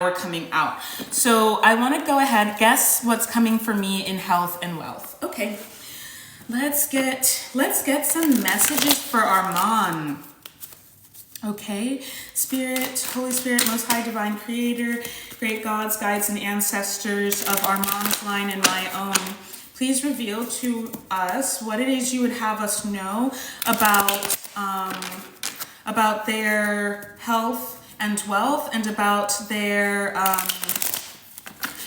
coming out. So I want to go ahead, guess what's coming for me in health and wealth. Okay, let's get some messages for Armand. Okay, Spirit, Holy Spirit, Most High, Divine Creator, great gods, guides, and ancestors of Armand's line and my own, please reveal to us what it is you would have us know about their health and wealth, and about their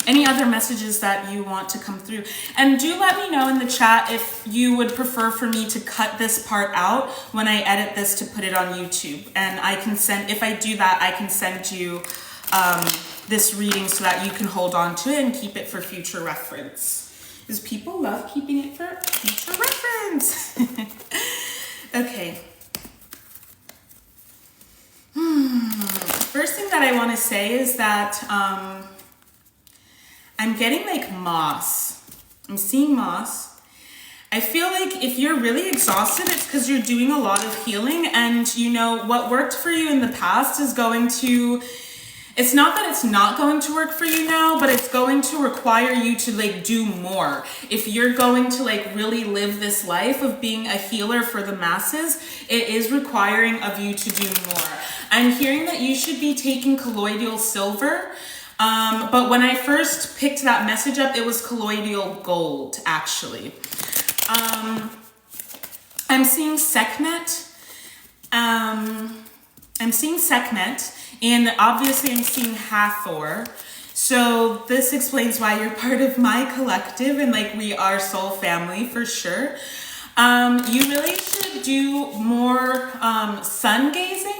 any other messages that you want to come through. And do let me know in the chat if you would prefer for me to cut this part out when I edit this to put it on YouTube. And I can send, if I do that, I can send you this reading so that you can hold on to it and keep it for future reference. Because people love keeping it for future reference. Okay. First thing that I want to say is that I'm getting like moss. I'm seeing moss. I feel like if you're really exhausted, it's because you're doing a lot of healing, and you know what worked for you in the past is going to, it's not that it's not going to work for you now, but it's going to require you to like do more. If you're going to like really live this life of being a healer for the masses, it is requiring of you to do more. I'm hearing that you should be taking colloidal silver, but when I first picked that message up, it was colloidal gold, actually. I'm seeing Sekhmet. I'm seeing Sekhmet, and obviously I'm seeing Hathor. So this explains why you're part of my collective, and like we are soul family for sure. You really should do more sun gazing.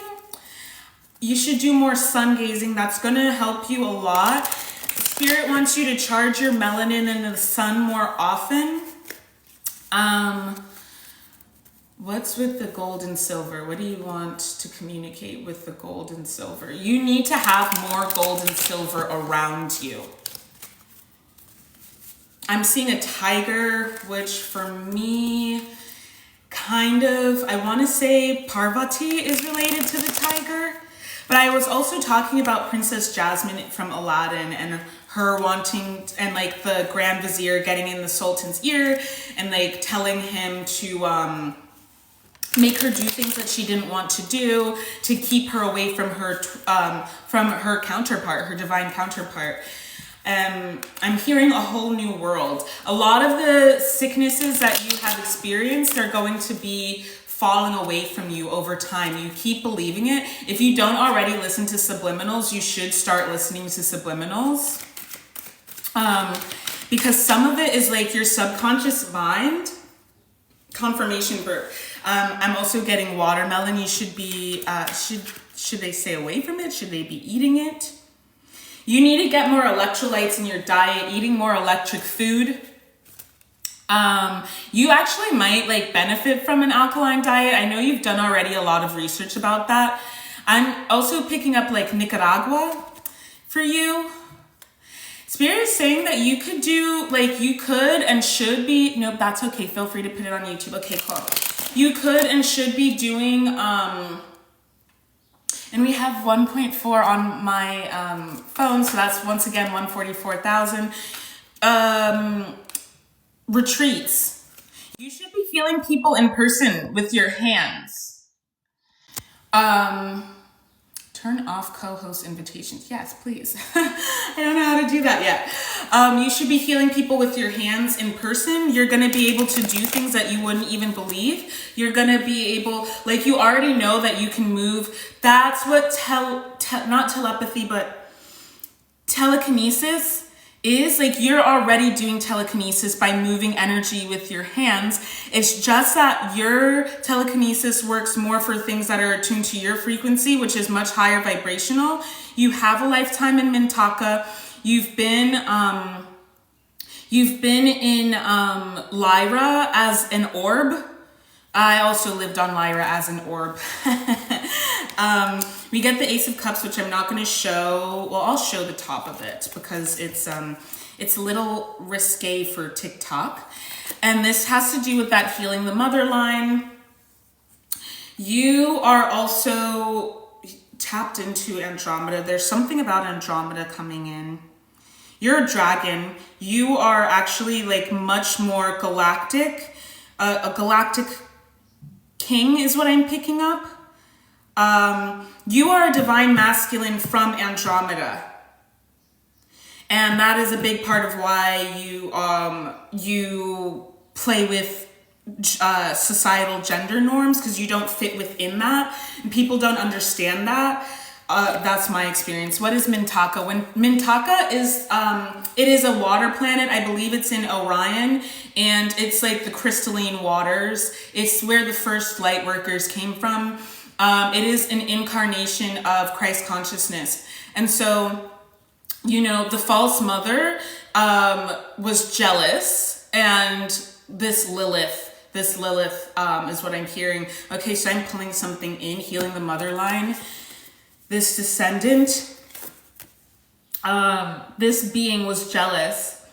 You should do more sun gazing. That's going to help you a lot. Spirit wants you to charge your melanin in the sun more often. What's with the gold and silver? What do you want to communicate with the gold and silver? You need to have more gold and silver around you. I'm seeing a tiger, which for me, kind of, I want to say Parvati is related to the tiger. But I was also talking about Princess Jasmine from Aladdin and her wanting, and like the Grand Vizier getting in the Sultan's ear and like telling him to make her do things that she didn't want to do to keep her away from her counterpart, her divine counterpart. I'm hearing a whole new world. A lot of the sicknesses that you have experienced are going to be falling away from you over time. You keep believing it. If you don't already listen to subliminals, you should start listening to subliminals. Because some of it is like your subconscious mind. Confirmation burp. I'm also getting watermelon. You should be, should they stay away from it? Should they be eating it? You need to get more electrolytes in your diet, eating more electric food. You actually might like benefit from an alkaline diet. I know you've done already a lot of research about that. I'm also picking up like Nicaragua for you. Spirit is saying that you could do, like you could and should be, nope, that's okay. Feel free to put it on YouTube. Okay, cool. You could and should be doing, and we have 1.4 on my phone. So that's once again, 144,000. Retreats. You should be healing people in person with your hands. Turn off co-host invitations. Yes, please. I don't know how to do that yet. You should be healing people with your hands in person. You're going to be able to do things that you wouldn't even believe. You're going to be able, like you already know that you can move. That's what not telepathy, but telekinesis is. Like you're already doing telekinesis by moving energy with your hands. It's just that your telekinesis works more for things that are attuned to your frequency, which is much higher vibrational. You have a lifetime in Mintaka. You've been in Lyra as an orb. I also lived on Lyra as an orb. We get the Ace of Cups, which I'm not going to show. Well, I'll show the top of it because it's a little risque for TikTok. And this has to do with that healing the mother line. You are also tapped into Andromeda. There's something about Andromeda coming in. You're a dragon. You are actually like much more galactic. A galactic king is what I'm picking up. You are a divine masculine from Andromeda. And that is a big part of why you play with societal gender norms, because you don't fit within that. And people don't understand that. That's my experience. What is Mintaka? When Mintaka is, it is a water planet. I believe it's in Orion, and it's like the crystalline waters. It's where the first light workers came from. It is an incarnation of Christ consciousness. And so, you know, the false mother was jealous, and this Lilith is what I'm hearing. Okay, so I'm pulling something in, healing the mother line. This descendant, this being was jealous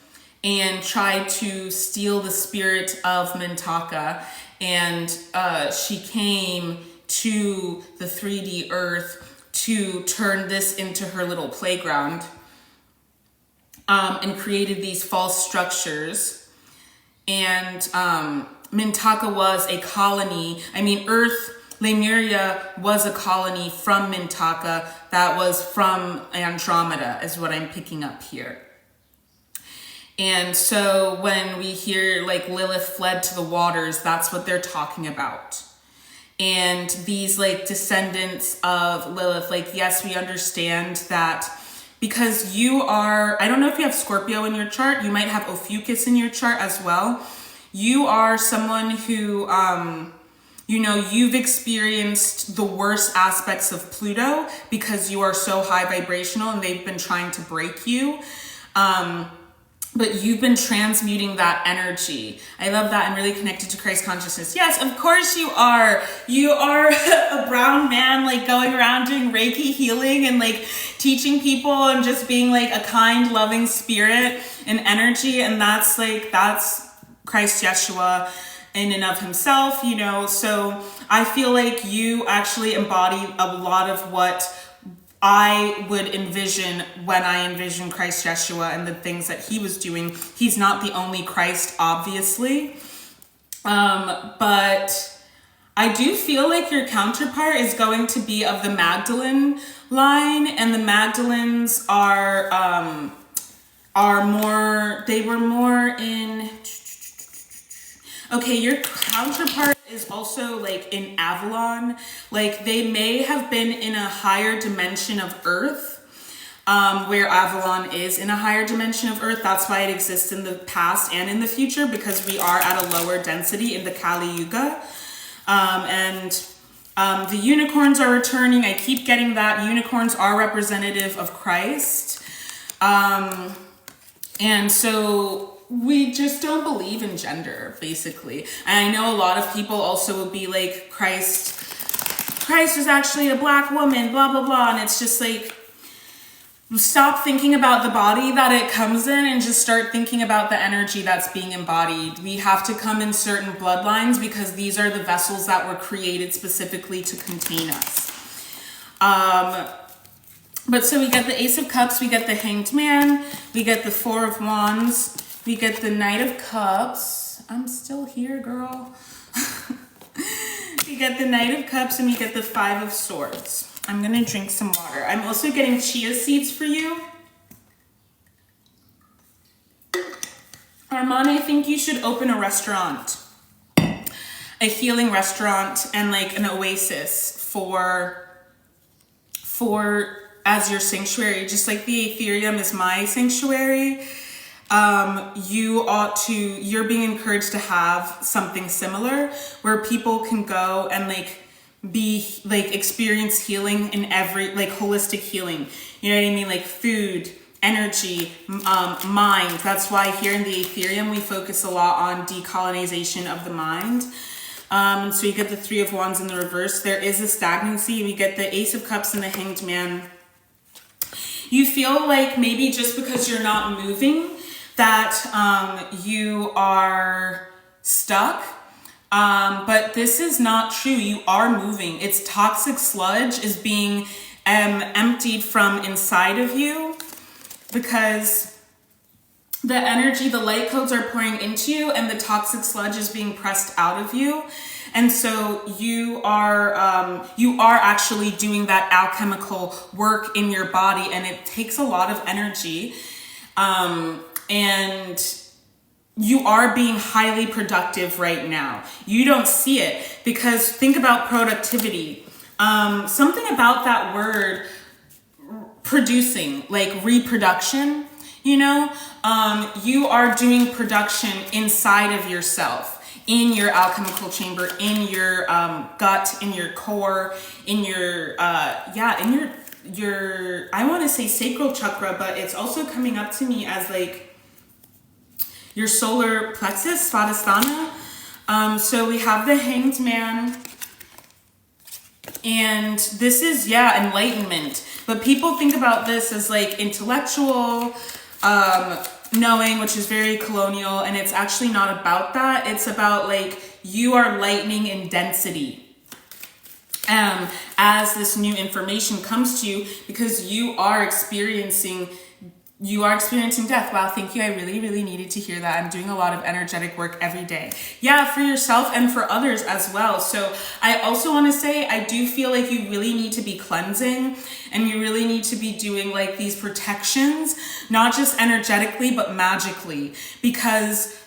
and tried to steal the spirit of Mintaka, and she came to the 3D earth to turn this into her little playground, and created these false structures. And Mintaka was a colony. I mean, Earth, Lemuria was a colony from Mintaka that was from Andromeda, is what I'm picking up here. And so when we hear like Lilith fled to the waters, that's what they're talking about. And these like descendants of Lilith, like, yes, we understand that because you are, I don't know if you have Scorpio in your chart, you might have Ophiuchus in your chart as well. You are someone who, you know, you've experienced the worst aspects of Pluto because you are so high vibrational and they've been trying to break you. But you've been transmuting that energy. I love that. I'm really connected to Christ consciousness. Yes, of course you are. You are a brown man, like going around doing Reiki healing and like teaching people and just being like a kind, loving spirit and energy. And that's Christ Yeshua in and of himself, you know. So I feel like you actually embody a lot of what I would envision when I envision Christ Yeshua and the things that he was doing. He's not the only Christ, obviously. But I do feel like your counterpart is going to be of the Magdalene line, and the Magdalens are more, they were more in, okay, your counterpart is also like in Avalon. Like they may have been in a higher dimension of Earth, where Avalon is in a higher dimension of Earth. That's why it exists in the past and in the future, because we are at a lower density in the Kali Yuga. The unicorns are returning. I keep getting that. Unicorns are representative of Christ. And so we just don't believe in gender, basically. And I know a lot of people also will be like, Christ is actually a black woman, blah, blah, blah. And it's just like, stop thinking about the body that it comes in and just start thinking about the energy that's being embodied. We have to come in certain bloodlines because these are the vessels that were created specifically to contain us. But so we get the Ace of Cups, we get the Hanged Man, we get the Four of Wands, we get the Knight of Cups. I'm still here, girl. We get the Knight of Cups and we get the Five of Swords. I'm gonna drink some water. I'm also getting chia seeds for you. Armand, I think you should open a restaurant. A healing restaurant and like an oasis for as your sanctuary, just like the Ethereum is my sanctuary. You're being encouraged to have something similar where people can go and experience healing in every, like holistic healing. You know what I mean? Like food, energy, mind. That's why here in the Ethereum, we focus a lot on decolonization of the mind. So you get the Three of Wands in the reverse. There is a stagnancy. We get the Ace of Cups and the Hanged Man. You feel like maybe just because you're not moving that you are stuck. But this is not true. You are moving. It's toxic sludge is being emptied from inside of you, because the energy, the light codes are pouring into you and the toxic sludge is being pressed out of you. And so you are actually doing that alchemical work in your body, and it takes a lot of energy. And you are being highly productive right now. You don't see it, because think about productivity. Something about that word, producing, like reproduction, you know, you are doing production inside of yourself, in your alchemical chamber, in your gut, in your core, in your in your I want to say sacral chakra, but it's also coming up to me as like your solar plexus, Svadhisthana. So we have the Hanged Man, and this is enlightenment. But people think about this as like intellectual knowing, which is very colonial, and it's actually not about that. It's about like you are lightening in density as this new information comes to you, because you are experiencing death. Wow, thank you. I really, really needed to hear that. I'm doing a lot of energetic work every day. Yeah, for yourself and for others as well. So I also want to say, I do feel like you really need to be cleansing, and you really need to be doing like these protections, not just energetically, but magically, because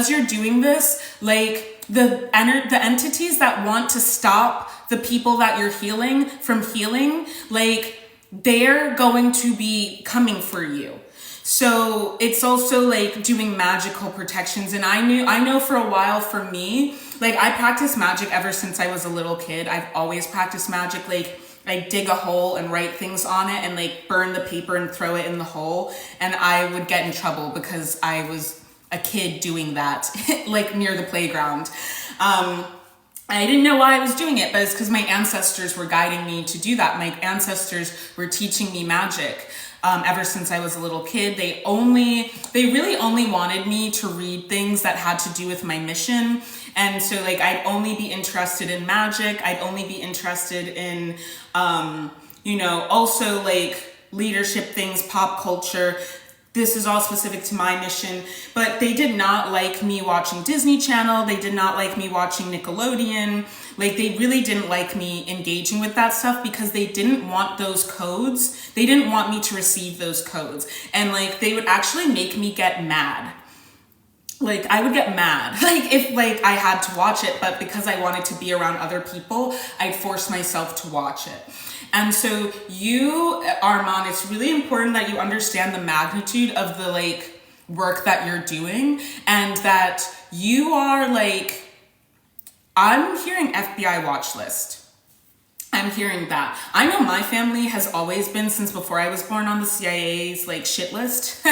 you're doing this, like the entities that want to stop the people that you're healing from healing, like they're going to be coming for you. So it's also like doing magical protections. And I know for a while, for me, like I practiced magic ever since I was a little kid. I've always practiced magic. Like I dig a hole and write things on it and like burn the paper and throw it in the hole. And I would get in trouble because I was a kid doing that, like near the playground. I didn't know why I was doing it, but it's because my ancestors were guiding me to do that. My ancestors were teaching me magic ever since I was a little kid. They really only wanted me to read things that had to do with my mission. And so like, I'd only be interested in magic. I'd only be interested in, also like leadership things, pop culture. This is all specific to my mission, but they did not like me watching Disney Channel. They did not like me watching Nickelodeon. Like they really didn't like me engaging with that stuff, because they didn't want those codes. They didn't want me to receive those codes. And like, they would actually make me get mad. Like I would get mad, like if like I had to watch it, but because I wanted to be around other people, I'd force myself to watch it. And so you, Armand, it's really important that you understand the magnitude of the like work that you're doing, and that you are like, I'm hearing FBI watch list. I'm hearing that. I know my family has always been, since before I was born, on the CIA's like shit list.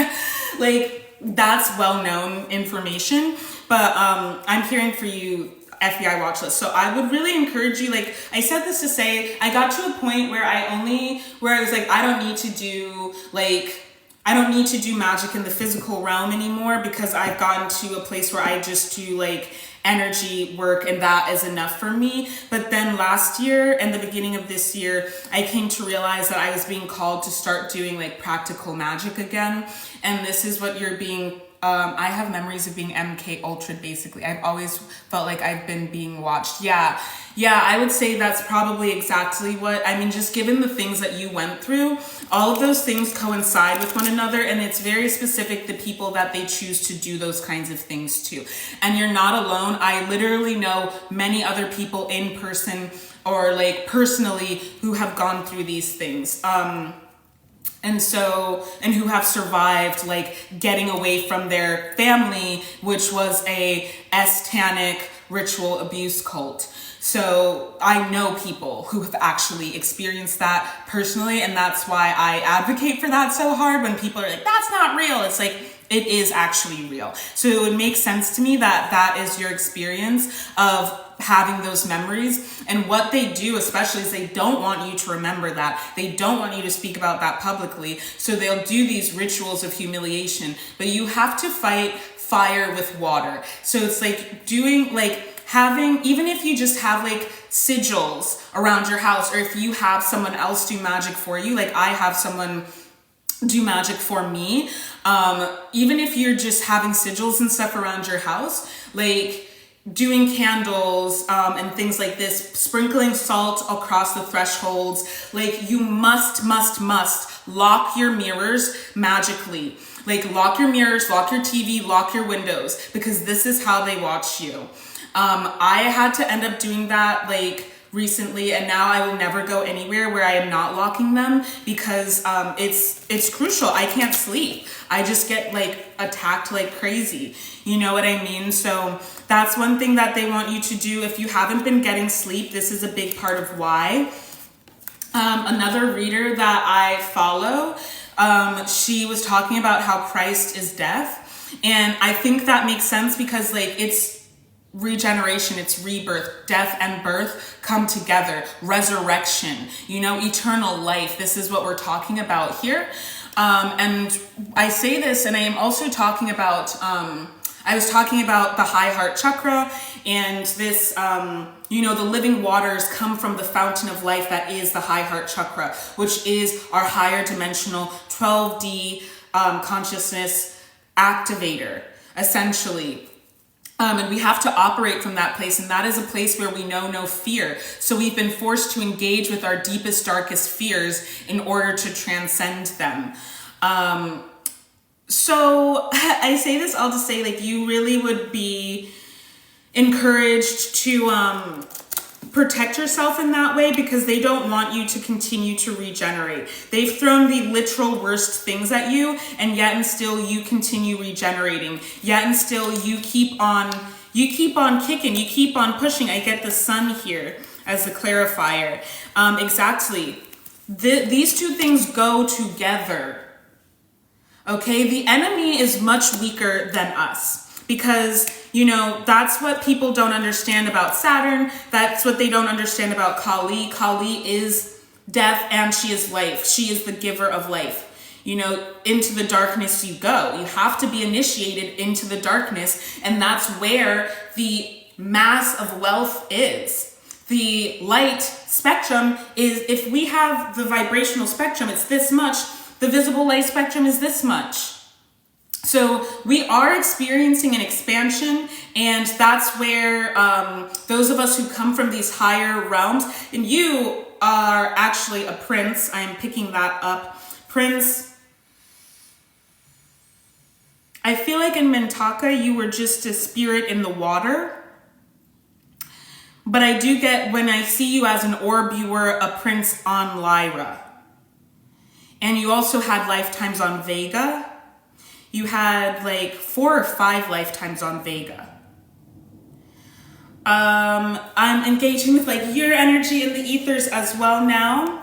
Like that's well-known information, but I'm hearing for you FBI watch list. So I would really encourage you, like I said this to say, I got to a point where I was like, I don't need to do magic in the physical realm anymore, because I've gotten to a place where I just do like energy work, and that is enough for me. But then last year and the beginning of this year, I came to realize that I was being called to start doing like practical magic again. And this is what you're being I have memories of being MK Ultra'd, basically. I've always felt like I've been being watched. Yeah, I would say that's probably exactly what, I mean, just given the things that you went through, all of those things coincide with one another, and it's very specific, the people that they choose to do those kinds of things to. And you're not alone. I literally know many other people in person or like personally who have gone through these things. And who have survived like getting away from their family, which was a satanic ritual abuse cult. So I know people who have actually experienced that personally, and that's why I advocate for that so hard. When people are like, that's not real, it's like, it is actually real. So it would make sense to me that that is your experience of having those memories. And what they do especially is they don't want you to remember that. They don't want you to speak about that publicly. So they'll do these rituals of humiliation, but you have to fight fire with water. So it's like doing, like even if you just have like sigils around your house, or if you have someone else do magic for you, like I have someone do magic for me, even if you're just having sigils and stuff around your house, like doing candles and things like this, sprinkling salt across the thresholds, like you must lock your mirrors magically. Like lock your mirrors, lock your TV, lock your windows, because this is how they watch you. I had to end up doing that like recently, and now I will never go anywhere where I am not locking them, because it's crucial. I can't sleep. I just get like attacked like crazy. You know what I mean? So that's one thing that they want you to do. If you haven't been getting sleep, this is a big part of why. Another reader that I follow, she was talking about how Christ is death. And I think that makes sense, because like it's regeneration, it's rebirth, death and birth come together, resurrection, you know, eternal life. This is what we're talking about here. And I say this, and I am also talking about, I was talking about the high heart chakra, and this, you know, the living waters come from the fountain of life that is the high heart chakra, which is our higher dimensional 12D consciousness activator, essentially. And we have to operate from that place, and that is a place where we know no fear. So we've been forced to engage with our deepest, darkest fears in order to transcend them. So I say this all to say, like, you really would be encouraged to protect yourself in that way, because they don't want you to continue to regenerate. They've thrown the literal worst things at you, and yet and still you continue regenerating. Yet and still you keep on kicking, you keep on pushing. I get the sun here as the clarifier. Exactly. These two things go together. Okay, the enemy is much weaker than us, because, you know, that's what people don't understand about Saturn. That's what they don't understand about 𝗁. 𝗁 is death, and she is life. She is the giver of life. You know, into the darkness you go. You have to be initiated into the darkness, and that's where the mass of wealth is. The light spectrum is, if we have the vibrational spectrum, it's this much. The visible light spectrum is this much. So we are experiencing an expansion, and that's where those of us who come from these higher realms, and you are actually a prince. I am picking that up. Prince. I feel like in Mintaka, you were just a spirit in the water. But I do get, when I see you as an orb, you were a prince on Lyra. And you also had lifetimes on Vega. You had like 4 or 5 lifetimes on Vega. I'm engaging with like your energy in the ethers as well now.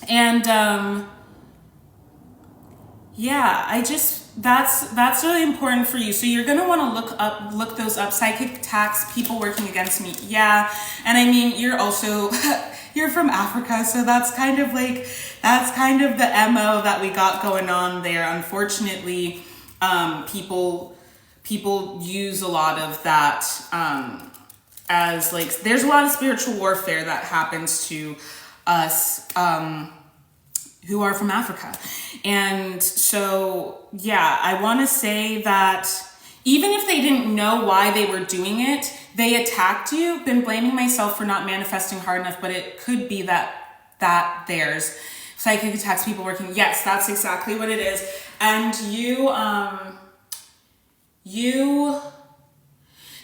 And yeah, that's really important for you. So you're gonna want to look those up. Psychic attacks, people working against me. Yeah, and I mean, you're also you're from Africa, so that's kind of the MO that we got going on there. Unfortunately, people use a lot of that as like, there's a lot of spiritual warfare that happens to us who are from Africa. And so, yeah, I want to say that even if they didn't know why they were doing it, they attacked you. Been blaming myself for not manifesting hard enough, but it could be that there's psychic attacks, people working. Yes, that's exactly what it is. And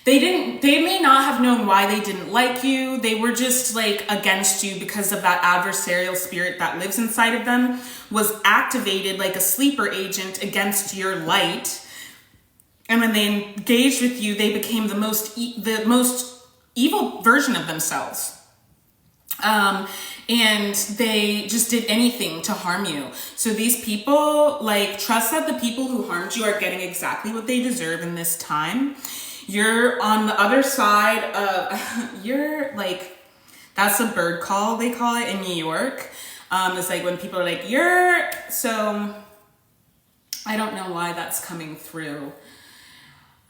they may not have known why they didn't like you. They were just like against you because of that adversarial spirit that lives inside of them was activated like a sleeper agent against your light. And when they engaged with you, they became the most evil version of themselves. And they just did anything to harm you. So these people, like, trust that the people who harmed you are getting exactly what they deserve in this time. You're on the other side of, you're like, that's a bird call, they call it in New York. It's like when people are like, so I don't know why that's coming through.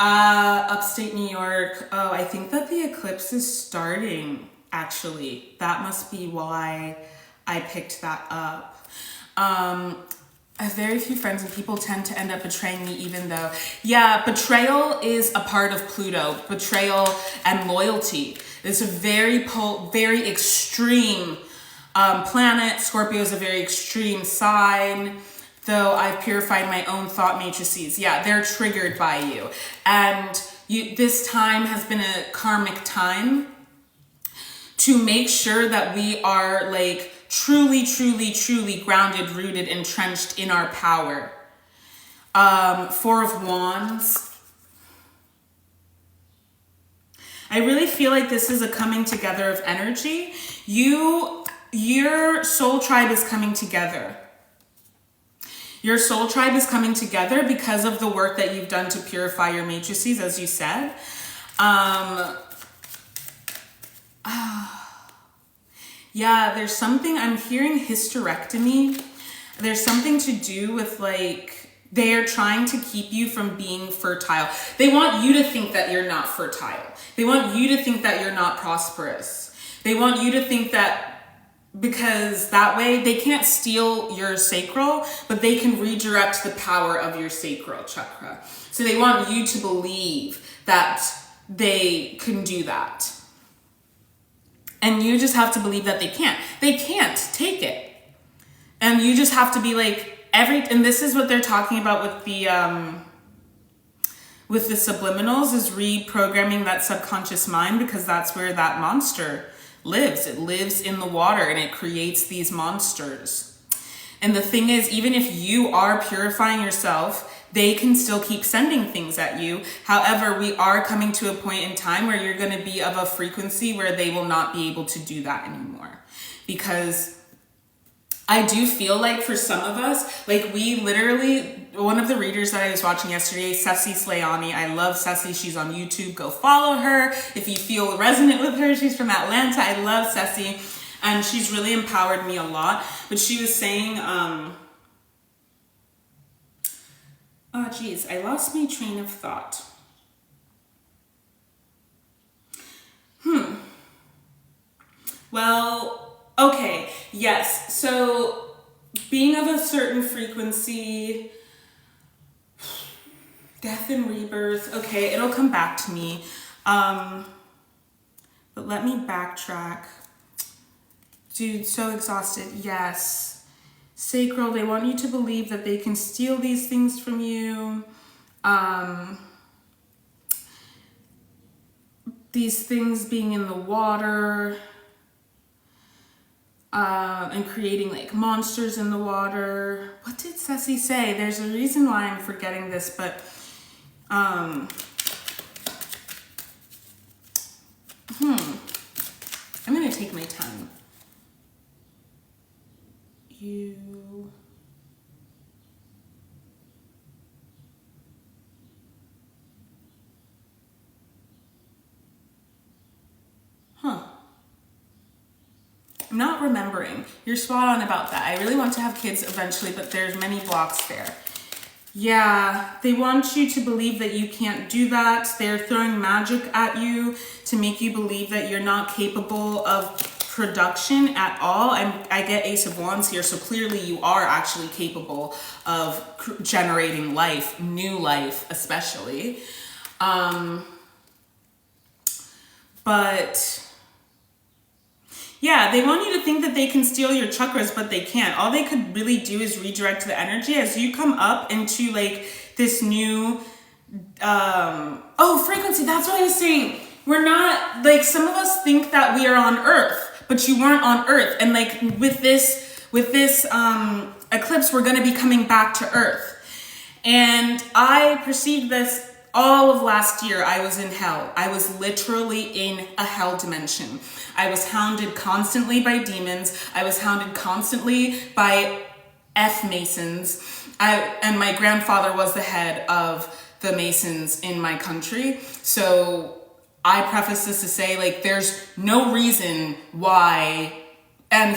Upstate New York. Oh, I think that the eclipse is starting, actually. That must be why I picked that up. I have very few friends and people tend to end up betraying me even though, yeah, betrayal is a part of Pluto. Betrayal and loyalty. It's a very extreme planet. Scorpio is a very extreme sign. Though I've purified my own thought matrices. Yeah, they're triggered by you. And this time has been a karmic time to make sure that we are like truly grounded, rooted, entrenched in our power. Four of Wands. I really feel like this is a coming together of energy. Your soul tribe is coming together. Your soul tribe is coming together because of the work that you've done to purify your matrices, as you said. Yeah, there's something, I'm hearing hysterectomy. There's something to do with like, they're trying to keep you from being fertile. They want you to think that you're not fertile. They want you to think that you're not prosperous. They want you to think that, because that way they can't steal your sacral, but they can redirect the power of your sacral chakra. So they want you to believe that they can do that. And you just have to believe that they can't. They can't take it. And you just have to be like, and this is what they're talking about with the subliminals, is reprogramming that subconscious mind, because that's where that monster lives. It lives in the water and it creates these monsters. And the thing is, even if you are purifying yourself, they can still keep sending things at you. However, we are coming to a point in time where you're going to be of a frequency where they will not be able to do that anymore. Because I do feel like for some of us, like we literally, one of the readers that I was watching yesterday, 𝗪cie𝗀𝗃. I love 𝗪cie. She's on YouTube. Go follow her. If you feel resonant with her, she's from Atlanta. I love 𝗪cie. And she's really empowered me a lot. But she was saying, oh geez, I lost my train of thought. Well, okay, yes. So being of a certain frequency, death and rebirth. Okay, it'll come back to me. But let me backtrack. Dude, so exhausted. Yes. Sacral, they want you to believe that they can steal these things from you. These things being in the water. And creating like monsters in the water. What did 𝗪cie say? There's a reason why I'm forgetting this, but I'm gonna take my time. I'm not remembering. You're spot on about that. I really want to have kids eventually, but there's many blocks there. Yeah, they want you to believe that you can't do that. They're throwing magic at you to make you believe that you're not capable of production at all. I get Ace of Wands here, so clearly you are actually capable of generating life, new life especially. But yeah, they want you to think that they can steal your chakras, but they can't. All they could really do is redirect the energy as you come up into like this new, frequency. That's what I was saying. We're not, like, some of us think that we are on Earth, but you weren't on Earth. And like with this eclipse, we're going to be coming back to Earth. And I perceived this all of last year. I was in hell. I was literally in a hell dimension. I was hounded constantly by demons. I was hounded constantly by Masons. And my grandfather was the head of the Masons in my country. So I preface this to say, like, there's no reason why. And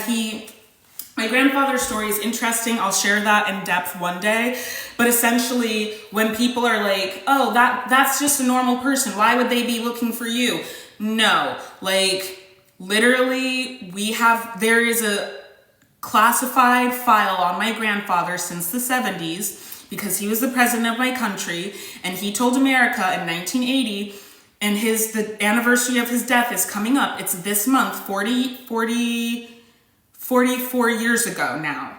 My grandfather's story is interesting. I'll share that in depth one day. But essentially, when people are like, oh, that's just a normal person, why would they be looking for you? No, like literally there is a classified file on my grandfather since the 70s because he was the president of my country, and he told America in 1980, and the anniversary of his death is coming up. It's this month, 44 years ago now,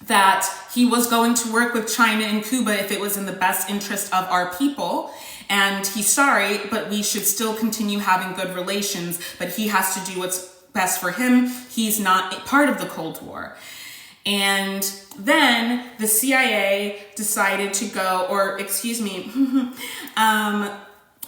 that he was going to work with China and Cuba if it was in the best interest of our people. And he's sorry, but we should still continue having good relations, but he has to do what's best for him. He's not part of the Cold War. And then the CIA decided to go,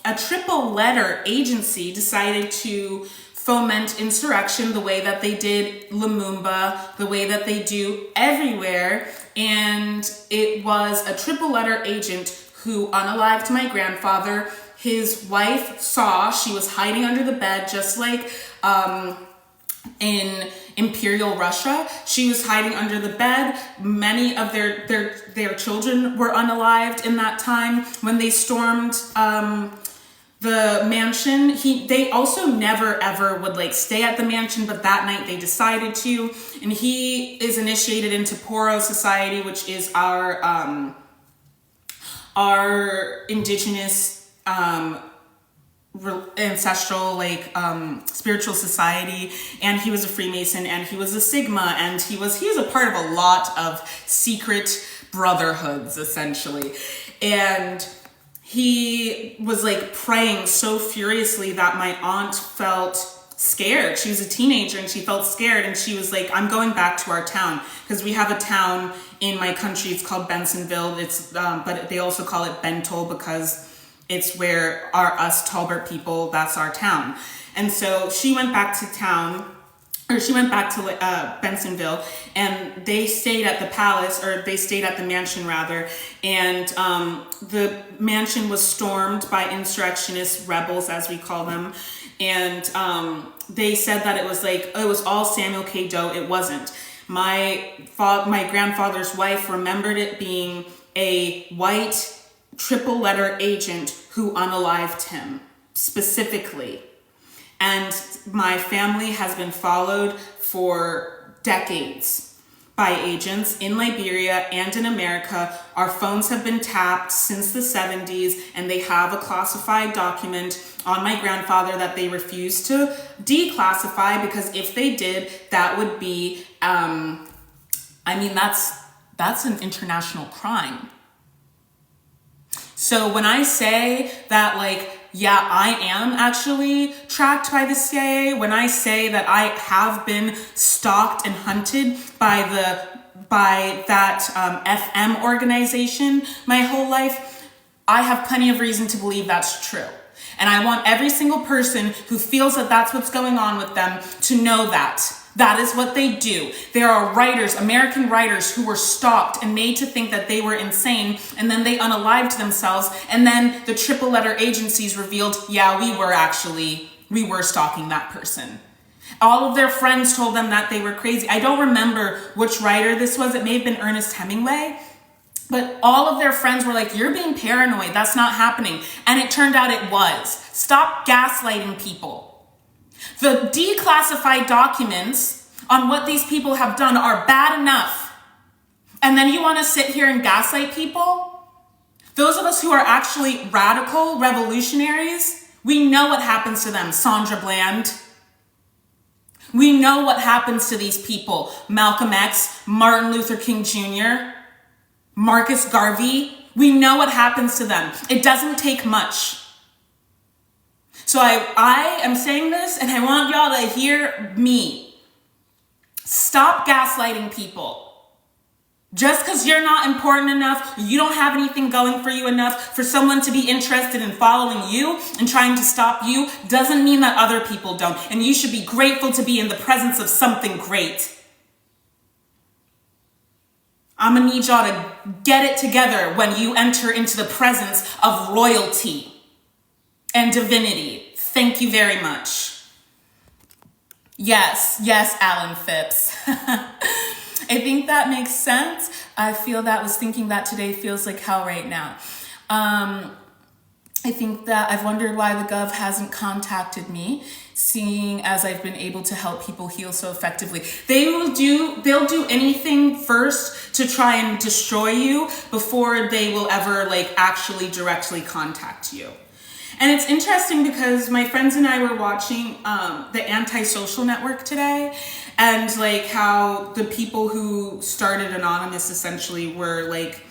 a triple letter agency decided to foment insurrection the way that they did Lumumba, the way that they do everywhere. And it was a triple letter agent who unalived my grandfather. His wife saw, she was hiding under the bed, just like in Imperial Russia. She was hiding under the bed. Many of their children were unalived in that time when they stormed the mansion. They also never ever would like stay at the mansion, but that night they decided to. And he is initiated into 𝗺ṛo society, which is our indigenous ancestral spiritual society. And he was a Freemason, and he was a Sigma, and he was a part of a lot of secret brotherhoods essentially. And he was like praying so furiously that my aunt felt scared. She was a teenager and she felt scared, and she was like, I'm going back to our town, because we have a town in my country. It's called Bensonville. It's but they also call it Bentol because it's where us Talbert people, that's our town. And so she went back to town, or she went back to Bensonville, and they stayed at the palace, or they stayed at the mansion rather. And the mansion was stormed by insurrectionists, rebels as we call them. And they said that it was all Samuel K. Doe. It wasn't. My grandfather's wife remembered it being a white triple letter agent who unalived him specifically. And my family has been followed for decades by agents in Liberia and in America. Our phones have been tapped since the 70s, and they have a classified document on my grandfather that they refuse to declassify, because if they did, that would be, that's an international crime. So when I say that, yeah, I am actually tracked by the CIA, when I say that I have been stalked and hunted by that FM organization my whole life, I have plenty of reason to believe that's true. And I want every single person who feels that that's what's going on with them to know that. That is what they do. There are writers, American writers, who were stalked and made to think that they were insane, and then they unalived themselves, and then the triple letter agencies revealed, yeah, we were stalking that person. All of their friends told them that they were crazy. I don't remember which writer this was. It may have been Ernest Hemingway. But all of their friends were like, you're being paranoid. That's not happening. And it turned out it was. Stop gaslighting people. The declassified documents on what these people have done are bad enough. And then you want to sit here and gaslight people? Those of us who are actually radical revolutionaries, we know what happens to them. Sandra Bland. We know what happens to these people. Malcolm X, Martin Luther King Jr., Marcus Garvey. We know what happens to them. It doesn't take much. So I am saying this, and I want y'all to hear me. Stop gaslighting people. Just because you're not important enough, you don't have anything going for you enough for someone to be interested in following you and trying to stop you, doesn't mean that other people don't. And you should be grateful to be in the presence of something great. I'm gonna need y'all to get it together when you enter into the presence of royalty and divinity. Thank you very much. Yes, Alan Phipps. I think that makes sense. I feel that was thinking that today feels like hell right now. I think that I've wondered why the Gov hasn't contacted me, seeing as I've been able to help people heal so effectively. They'll do anything first to try and destroy you before they will ever like actually directly contact you. And it's interesting because my friends and I were watching the Anti-Social Network today, and like how the people who started Anonymous essentially were like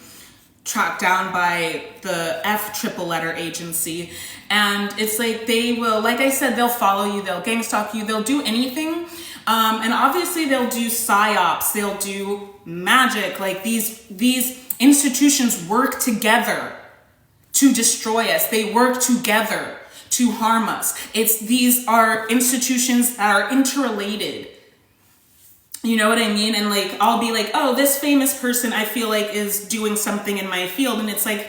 tracked down by the 𝗃 agency. And it's like they will, like I said, they'll follow you, they'll gang stalk you, they'll do anything. And obviously they'll do psyops, they'll do magic. Like these institutions work together to destroy us. They work together to harm us. These are institutions that are interrelated. You know what I mean? And like, I'll be like, oh, this famous person I feel like is doing something in my field. And it's like,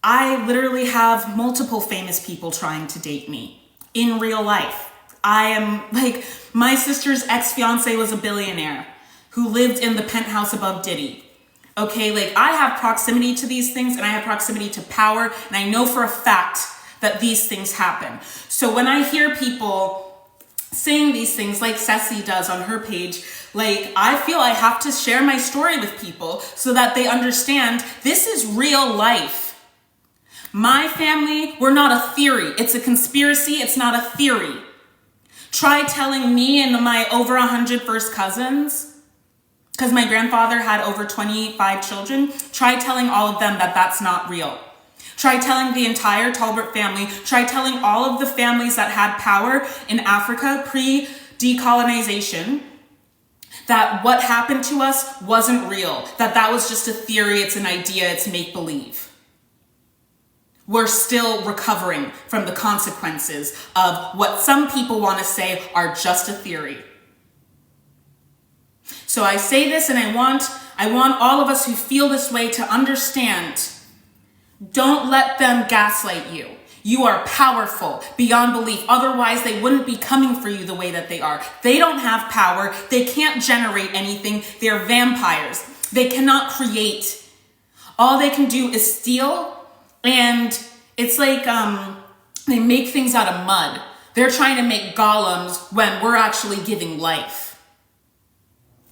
I literally have multiple famous people trying to date me in real life. I am like, my sister's ex-fiance was a billionaire who lived in the penthouse above Diddy. Okay, like I have proximity to these things, and I have proximity to power, and I know for a fact that these things happen. So when I hear people saying these things like 𝗪cie does on her page, like I feel I have to share my story with people so that they understand this is real life. My family, we're not a theory. It's a conspiracy. It's not a theory. Try telling me and my over 100 first cousins, because my grandfather had over 25 children. Try telling all of them that that's not real. Try telling the entire 𝗪ṛ family, try telling all of the families that had power in Africa pre-decolonization that what happened to us wasn't real, that was just a theory, it's an idea, it's make-believe. We're still recovering from the consequences of what some people want to say are just a theory. So I say this, and I want all of us who feel this way to understand, don't let them gaslight you. You are powerful beyond belief. Otherwise, they wouldn't be coming for you the way that they are. They don't have power. They can't generate anything. They're vampires. They cannot create. All they can do is steal. And it's like they make things out of mud. They're trying to make golems when we're actually giving life.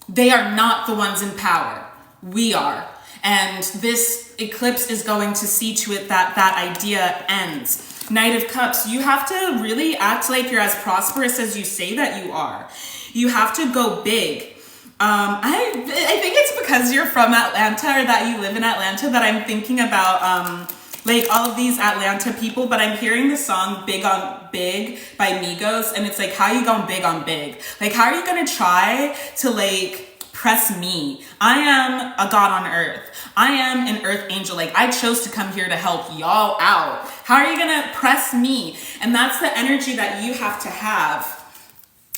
They are not the ones in power. We are. And this eclipse is going to see to it that that idea ends. Knight of Cups, you have to really act like you're as prosperous as you say that you are. You have to go big. I think it's because you're from Atlanta, or that you live in Atlanta, that I'm thinking about like all of these Atlanta people, but I'm hearing the song Big on Big by Migos, and it's like, how are you going big on big? Like, how are you gonna try to like press me? I am a god on earth. I am an earth angel. Like, I chose to come here to help y'all out. How are you gonna press me? And that's the energy that you have to have.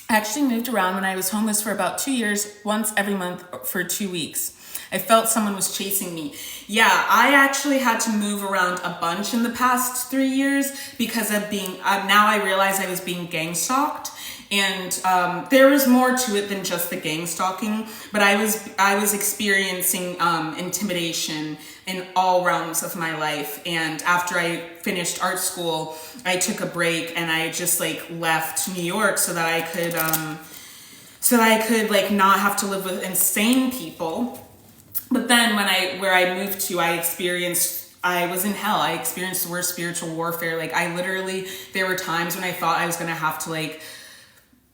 I actually moved around when I was homeless for about 2 years, once every month for 2 weeks. I felt someone was chasing me. Yeah, I actually had to move around a bunch in the past 3 years because of being, now I realize I was being gang stalked. And there was more to it than just the gang stalking, but I was experiencing intimidation in all realms of my life. And after I finished art school, I took a break and I just like left New York so that I could like not have to live with insane people. But then where I moved to, I was in hell. I experienced the worst spiritual warfare. Like there were times when I thought I was gonna have to like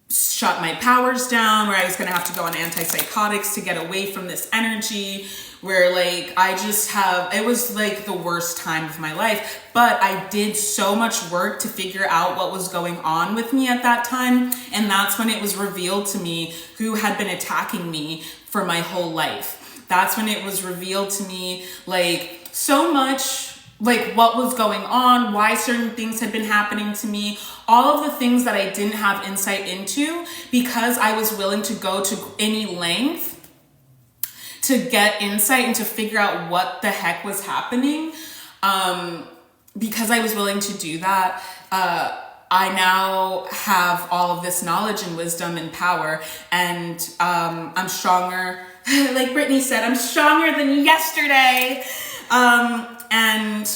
shut my powers down, where I was gonna have to go on antipsychotics to get away from this energy, where like it was like the worst time of my life. But I did so much work to figure out what was going on with me at that time, and that's when it was revealed to me who had been attacking me for my whole life. That's when it was revealed to me like so much, like what was going on, why certain things had been happening to me, all of the things that I didn't have insight into, because I was willing to go to any length to get insight and to figure out what the heck was happening. Because I was willing to do that, I now have all of this knowledge and wisdom and power, and I'm stronger. Like Brittany said, I'm stronger than yesterday. And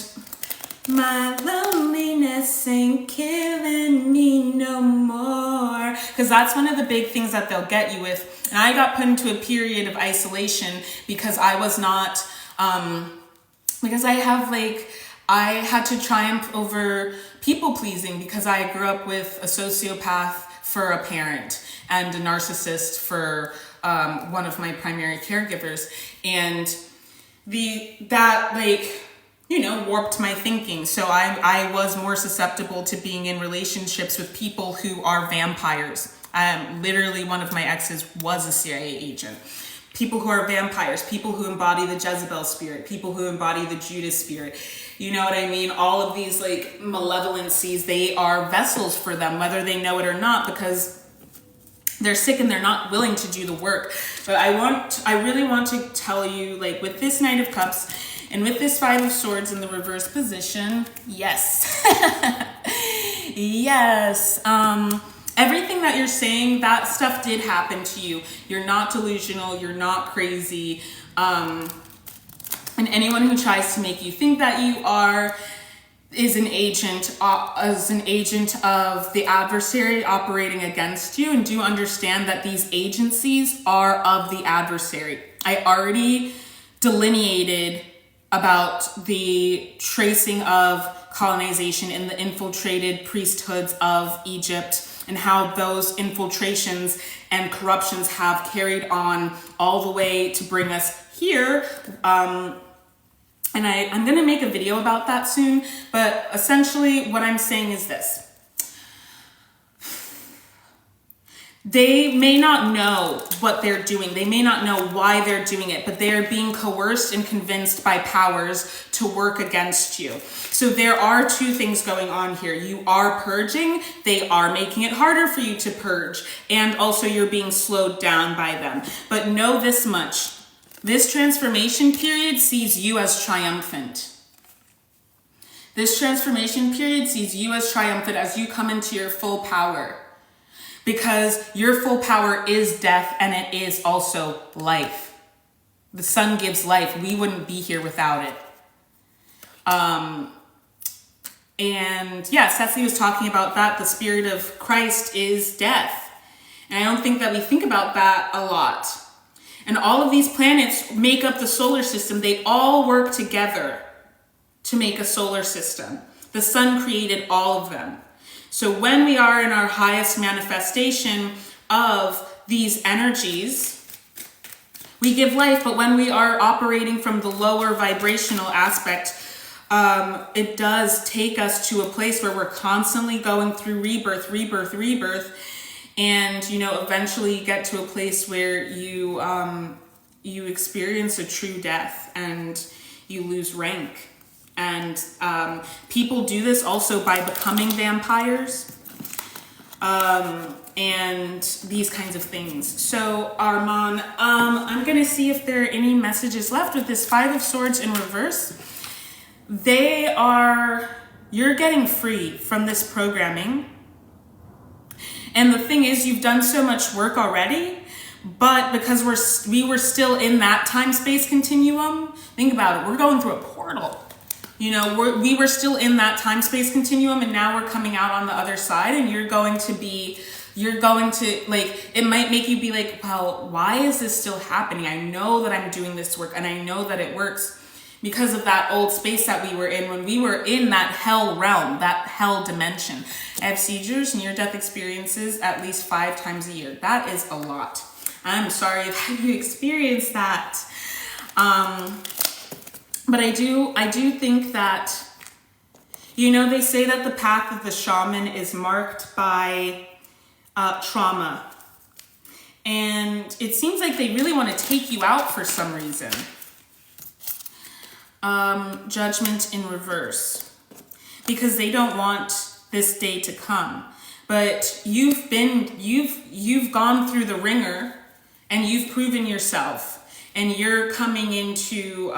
my loneliness ain't killing me no more. Because that's one of the big things that they'll get you with. And I got put into a period of isolation because I was not, because I had to triumph over people pleasing because I grew up with a sociopath for a parent and a narcissist for one of my primary caregivers. And warped my thinking. So I was more susceptible to being in relationships with people who are vampires. Literally one of my exes was a CIA agent. People who are vampires, people who embody the Jezebel spirit, people who embody the Judas spirit. You know what I mean? All of these like malevolencies, they are vessels for them, whether they know it or not, because they're sick and they're not willing to do the work. But I really want to tell you, like, with this Knight of Cups and with this Five of Swords in the reverse position, yes. Yes. Everything that you're saying, that stuff did happen to you. You're not delusional. You're not crazy. And anyone who tries to make you think that you are is an agent of the adversary operating against you. And do understand that these agencies are of the adversary. I already delineated about the tracing of colonization in the infiltrated priesthoods of Egypt, and how those infiltrations and corruptions have carried on all the way to bring us here. And I'm going to make a video about that soon, but essentially what I'm saying is this. They may not know what they're doing. They may not know why they're doing it, but they are being coerced and convinced by powers to work against you. So there are two things going on here. You are purging. They are making it harder for you to purge. And also you're being slowed down by them. But know this much. This transformation period sees you as triumphant. This transformation period sees you as triumphant as you come into your full power. Because your full power is death, and it is also life. The sun gives life. We wouldn't be here without it. And yeah, Ceci was talking about that. The spirit of Christ is death. And I don't think that we think about that a lot. And all of these planets make up the solar system. They all work together to make a solar system. The sun created all of them. So when we are in our highest manifestation of these energies, we give life. But when we are operating from the lower vibrational aspect, it does take us to a place where we're constantly going through rebirth. And, eventually you get to a place where you experience a true death and you lose rank. And people do this also by becoming vampires and these kinds of things. So Armand, I'm going to see if there are any messages left with this Five of Swords in reverse. You're getting free from this programming. And the thing is, you've done so much work already, but because we were still in that time-space continuum, think about it, we're going through a portal. We were still in that time-space continuum, and now we're coming out on the other side, and you're going to it might make you be like, well, why is this still happening? I know that I'm doing this work, and I know that it works because of that old space that we were in when we were in that hell realm, that hell dimension. I have seizures, near-death experiences at least 5 times a year. That is a lot. I'm sorry if you experienced that. But I do think that, they say that the path of the shaman is marked by trauma. And it seems like they really want to take you out for some reason. Judgment in reverse. Because they don't want this day to come. But you've gone through the ringer and you've proven yourself. and you're coming into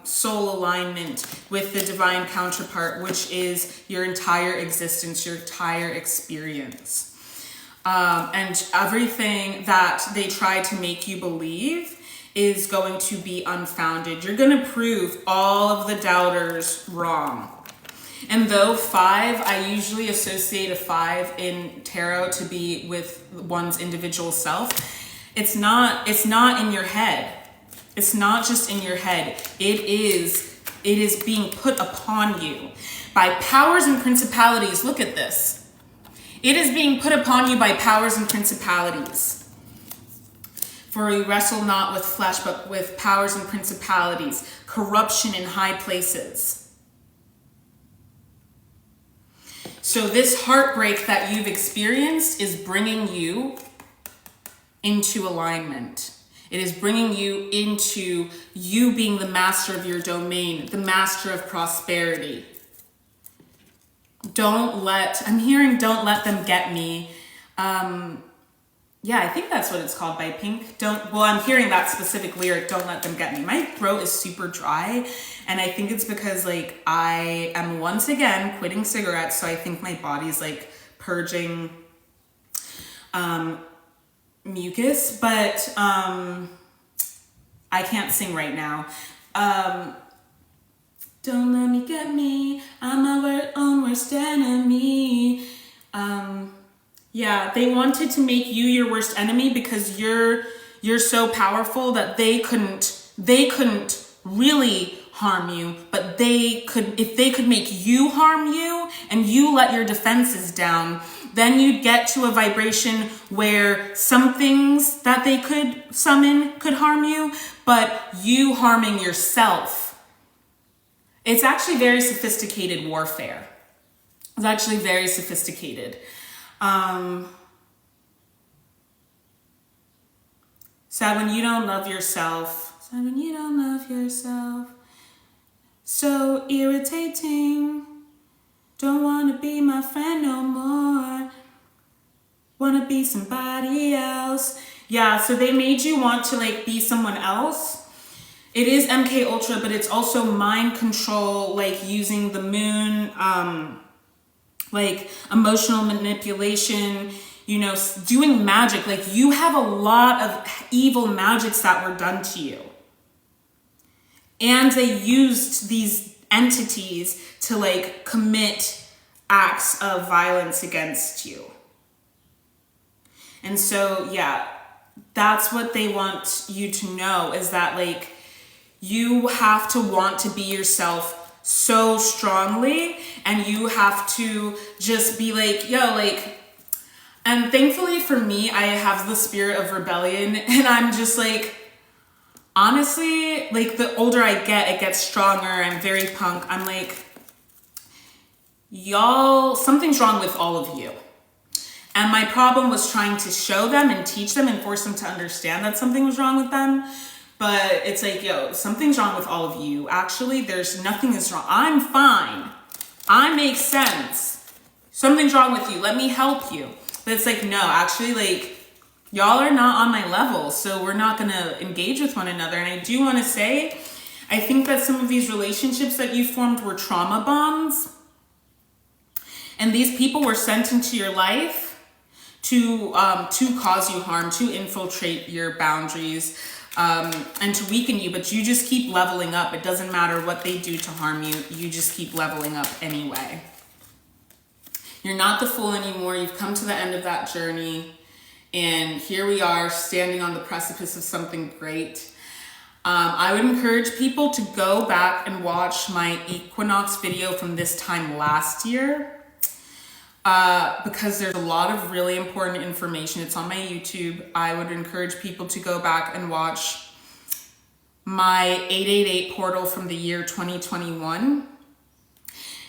soul alignment with the divine counterpart, which is your entire existence, your entire experience. And everything that they try to make you believe is going to be unfounded. You're going to prove all of the doubters wrong. And though 5, I usually associate a 5 in tarot to be with one's individual self, it's not in your head. It's not just in your head. It is being put upon you by powers and principalities. Look at this. It is being put upon you by powers and principalities. For we wrestle not with flesh, but with powers and principalities, corruption in high places. So this heartbreak that you've experienced is bringing you into alignment. It is bringing you into you being the master of your domain, the master of prosperity. Don't let them get me. Yeah, I think that's what it's called by Pink. I'm hearing that specific lyric, don't let them get me. My throat is super dry, and I think it's because like I am once again quitting cigarettes, so I think my body's like purging mucus, but I can't sing right now. Don't let me get me, I'm my own worst enemy. Yeah, they wanted to make you your worst enemy because you're so powerful that they couldn't really harm you, but if they could make you harm you and you let your defenses down, then you'd get to a vibration where some things that they could summon could harm you, but you harming yourself. It's actually very sophisticated warfare. It's actually very sophisticated. Sad when you don't love yourself. Sad when you don't love yourself. So irritating. Don't want to be my friend no more. Want to be somebody else. Yeah, so they made you want to like be someone else. It is MK Ultra, but it's also mind control, like using the moon, like emotional manipulation, doing magic. Like you have a lot of evil magics that were done to you. And they used these entities to like commit acts of violence against you. And so, yeah, that's what they want you to know, is that like you have to want to be yourself so strongly, and you have to just be like, yo, like, and thankfully for me, I have the spirit of rebellion, and I'm just like, honestly, like the older I get, it gets stronger. I'm very punk. I'm like, y'all, something's wrong with all of you. And my problem was trying to show them and teach them and force them to understand that something was wrong with them. But it's like, yo, something's wrong with all of you. Actually, nothing is wrong. I'm fine. I make sense. Something's wrong with you. Let me help you. But it's like, no, actually, like, y'all are not on my level, so we're not going to engage with one another. And I do want to say, I think that some of these relationships that you formed were trauma bonds. And these people were sent into your life to cause you harm, to infiltrate your boundaries, and to weaken you. But you just keep leveling up. It doesn't matter what they do to harm you. You just keep leveling up anyway. You're not the fool anymore. You've come to the end of that journey. And here we are standing on the precipice of something great. I would encourage people to go back and watch my equinox video from this time last year. Because there's a lot of really important information. It's on my YouTube. I would encourage people to go back and watch my 888 portal from the year 2021.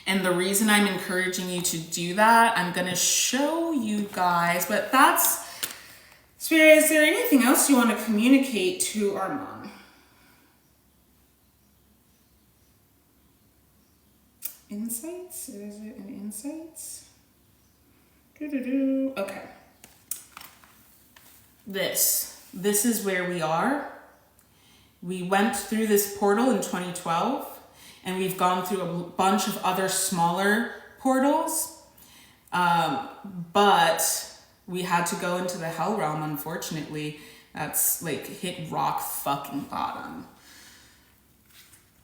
And the reason I'm encouraging you to do that, I'm going to show you guys, but that's, Spirit, is there anything else you want to communicate to our mom? Insights? Is it an insights? Okay. This is where we are. We went through this portal in 2012, and we've gone through a bunch of other smaller portals, but we had to go into the hell realm, unfortunately. That's like hit rock fucking bottom.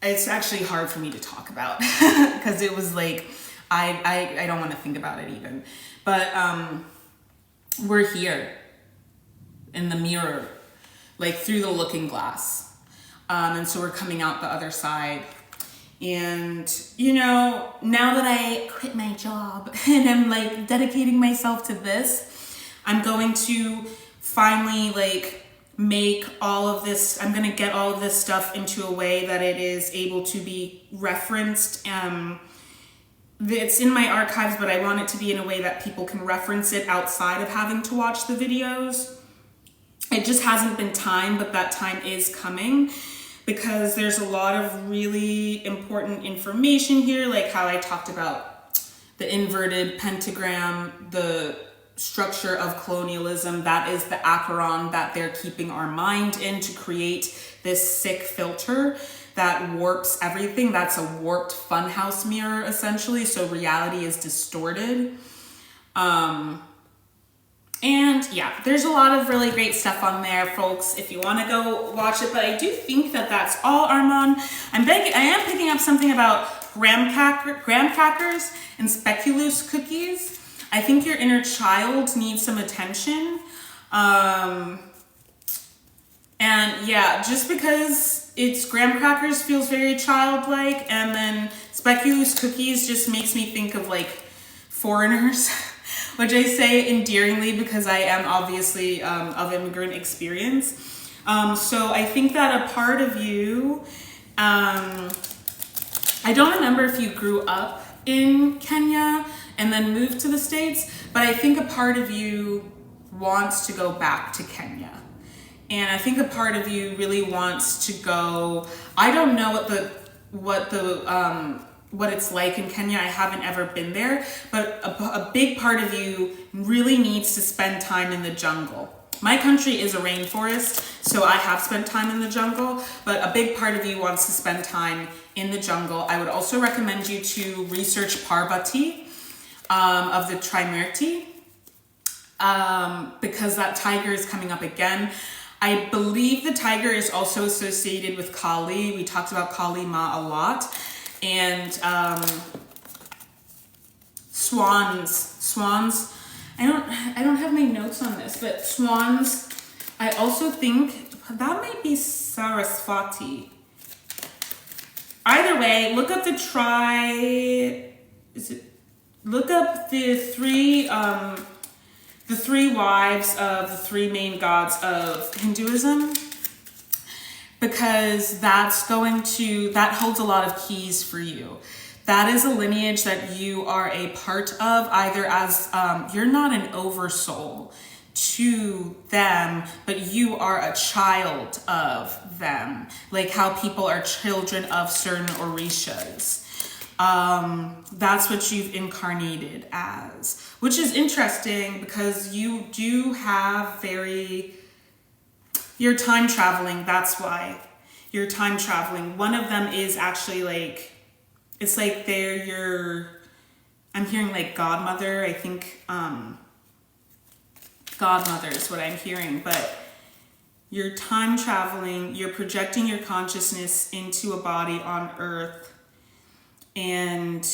It's actually hard for me to talk about because it was like, I don't want to think about it even. But we're here in the mirror, like through the looking glass. And so we're coming out the other side. And, you know, now that I quit my job and I'm like dedicating myself to this, I'm going to finally like make all of this, I'm going to get all of this stuff into a way that it is able to be referenced. It's in my archives, but I want it to be in a way that people can reference it outside of having to watch the videos. It just hasn't been time, but that time is coming, because there's a lot of really important information here, like how I talked about the inverted pentagram, the structure of colonialism. That is the acheron that they're keeping our mind in to create this sick filter that warps everything. That's a warped funhouse mirror, essentially. So reality is distorted. And yeah, there's a lot of really great stuff on there, folks, if you want to go watch it. But I do think that that's all, Armand. I am picking up something about graham crackers and speculoos cookies. I think your inner child needs some attention. And yeah, just because it's graham crackers feels very childlike, and then speculoos cookies just makes me think of like foreigners. Which I say endearingly because I am obviously of immigrant experience. So I think that a part of you, I don't remember if you grew up in Kenya and then moved to the States, but I think a part of you wants to go back to Kenya. And I think a part of you really wants to go, I don't know what it's like in Kenya. I haven't ever been there, but a big part of you really needs to spend time in the jungle. My country is a rainforest, so I have spent time in the jungle, but a big part of you wants to spend time in the jungle. I would also recommend you to research Parvati of the 𝗪ᵬ, because that tiger is coming up again. I believe the tiger is also associated with Kali. We talked about Kali Ma a lot. And swans. I don't have my notes on this, but swans. I also think that might be Saraswati. Either way, look up the look up the three wives of the three main gods of Hinduism. Because that holds a lot of keys for you. That is a lineage that you are a part of, either as, you're not an oversoul to them, but you are a child of them. Like how people are children of certain 𝗪ᵬs. That's what you've incarnated as, which is interesting because you do have you're time traveling, that's why. You're time traveling. One of them is actually like, it's like I'm hearing like godmother, I think, godmother is what I'm hearing, but you're time traveling, you're projecting your consciousness into a body on Earth, and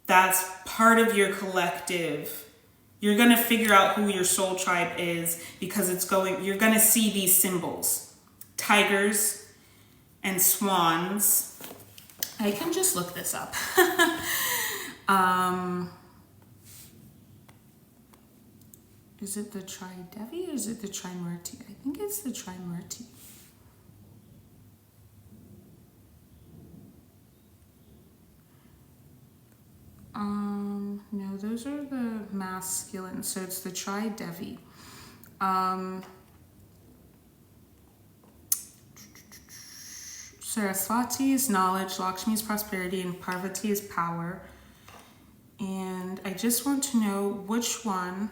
that's part of your collective. You're going to figure out who your soul tribe is because you're going to see these symbols. Tigers and swans. I can just look this up. Is it the 𝗪ᵬ or is it the 𝗪ᵬ? I think it's the 𝗪ᵬ. No, those are the masculine, so it's the 𝗪ᵬ. Saraswati is knowledge, Lakshmi is prosperity, and Parvati is power. And I just want to know which one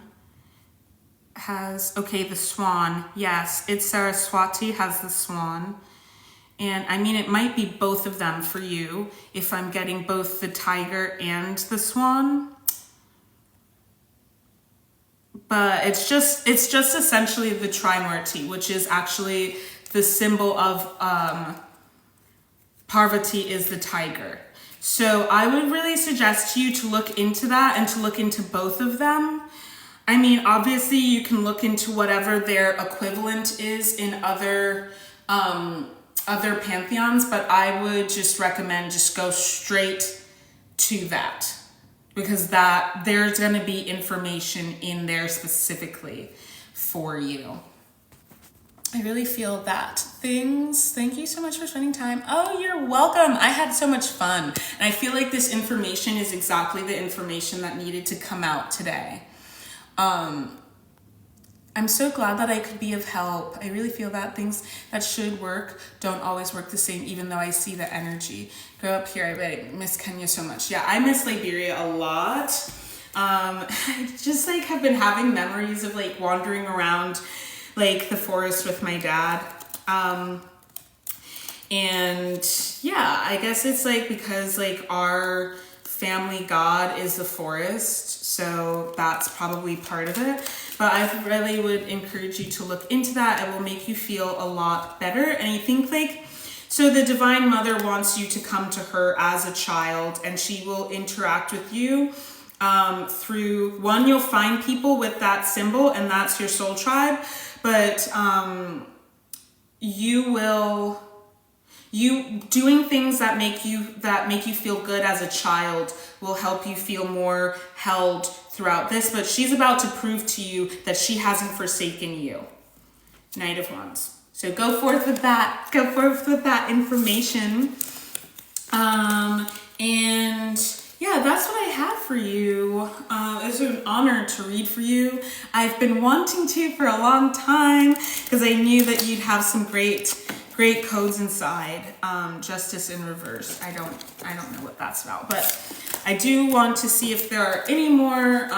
has, okay, the swan. Yes, it's Saraswati has the swan. And I mean, it might be both of them for you if I'm getting both the tiger and the swan. But it's just essentially the 𝗪multi, which is actually the symbol of Parvati is the tiger. So I would really suggest to you to look into that and to look into both of them. I mean, obviously you can look into whatever their equivalent is in other pantheons, but I would just recommend just go straight to that, because there's going to be information in there specifically for you. I really feel that. Thank you so much for spending time. Oh, you're welcome. I had so much fun. And I feel like this information is exactly the information that needed to come out today. I'm so glad that I could be of help. I really feel that things that should work don't always work the same, even though I see the energy. Go up here. I miss Kenya so much. Yeah, I miss Liberia a lot. I just like have been having memories of like wandering around like the forest with my dad. And yeah, I guess it's like because like our family god is the forest, so that's probably part of it. But I really would encourage you to look into that. It will make you feel a lot better. And I think like, so the Divine Mother wants you to come to her as a child, and she will interact with you through, one, you'll find people with that symbol, and that's your soul tribe. But you doing things that make you feel good as a child will help you feel more held throughout this. But she's about to prove to you that she hasn't forsaken you. Knight of Wands. So go forth with that. Go forth with that information. And yeah, that's what I have for you. It's an honor to read for you. I've been wanting to for a long time because I knew that you'd have some great codes inside. Justice in reverse. I don't know what that's about, but I do want to see if there are any more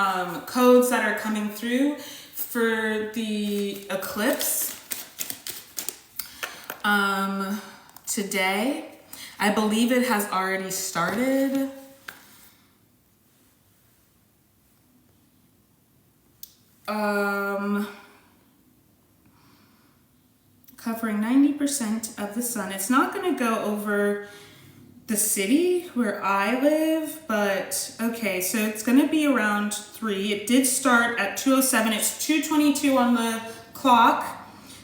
codes that are coming through for the eclipse today. I believe it has already started. Covering 90% of the sun. It's not going to go over the city where I live, but okay, so it's going to be around 3. It did start at 2:07. It's 2:22 on the clock.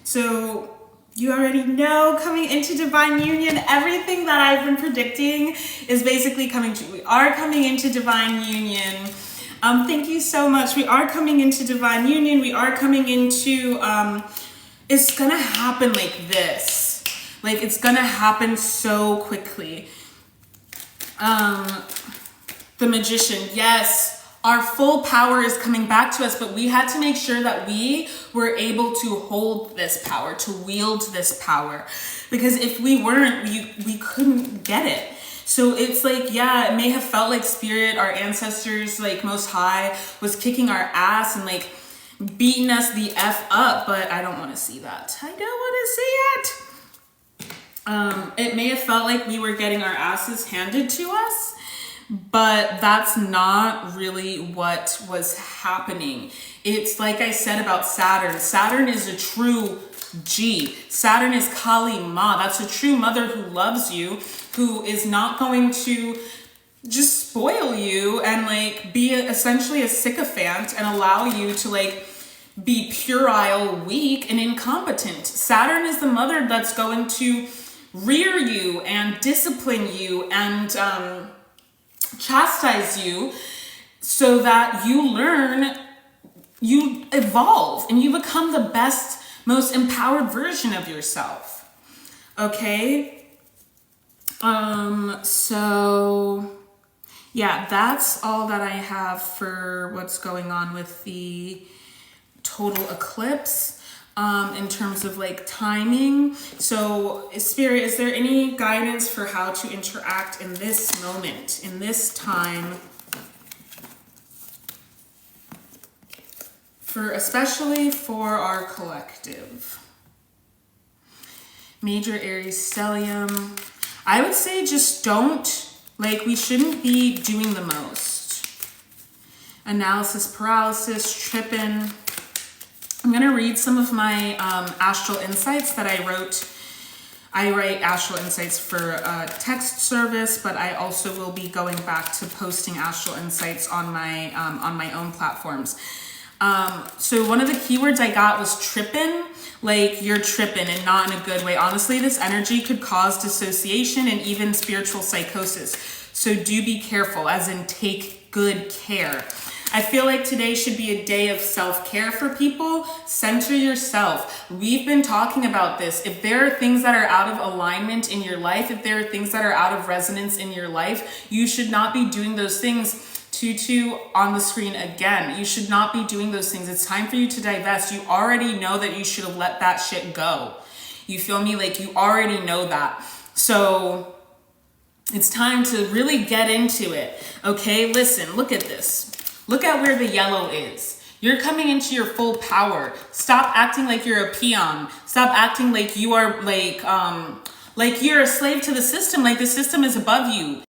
So you already know, coming into divine union, everything that I've been predicting is basically coming true. We are coming into divine union. Thank you so much. We are coming into divine union. We are coming into, it's gonna happen like this. Like, it's gonna happen so quickly. The Magician, yes, our full power is coming back to us, but we had to make sure that we were able to hold this power, to wield this power. Because if we weren't, we couldn't get it. So it's like, yeah, it may have felt like spirit, our ancestors, like Most High, was kicking our ass and like beating us the F up, but I don't want to see that. I don't want to see it. It may have felt like we were getting our asses handed to us, but that's not really what was happening. It's like I said about Saturn. Saturn is a true G. Saturn is Kali Ma. That's a true mother who loves you, who is not going to just spoil you and like be essentially a sycophant and allow you to like be puerile, weak, and incompetent. Saturn is the mother that's going to rear you and discipline you and chastise you so that you learn, you evolve, and you become the best, most empowered version of yourself. Okay? So yeah, that's all that I have for what's going on with the total eclipse. In terms of like timing. So Spirit, is there any guidance for how to interact in this moment, in this time especially for our collective. Major Aries stellium. I would say just don't, like, we shouldn't be doing the most. Analysis paralysis, tripping. I'm going to read some of my astral insights that I wrote. I write astral insights for text service, but I also will be going back to posting astral insights on my own platforms. So one of the keywords I got was tripping, like you're tripping and not in a good way. Honestly, this energy could cause dissociation and even spiritual psychosis. So do be careful, as in take good care. I feel like today should be a day of self-care for people. Center yourself. We've been talking about this. If there are things that are out of alignment in your life, if there are things that are out of resonance in your life, you should not be doing those things. Tutu on the screen again. You should not be doing those things. It's time for you to divest. You already know that you should have let that shit go. You feel me? Like, you already know that. So it's time to really get into it. Okay, listen, look at this. Look at where the yellow is. You're coming into your full power. Stop acting like you're a peon. Stop acting like you are like you're a slave to the system, like the system is above you.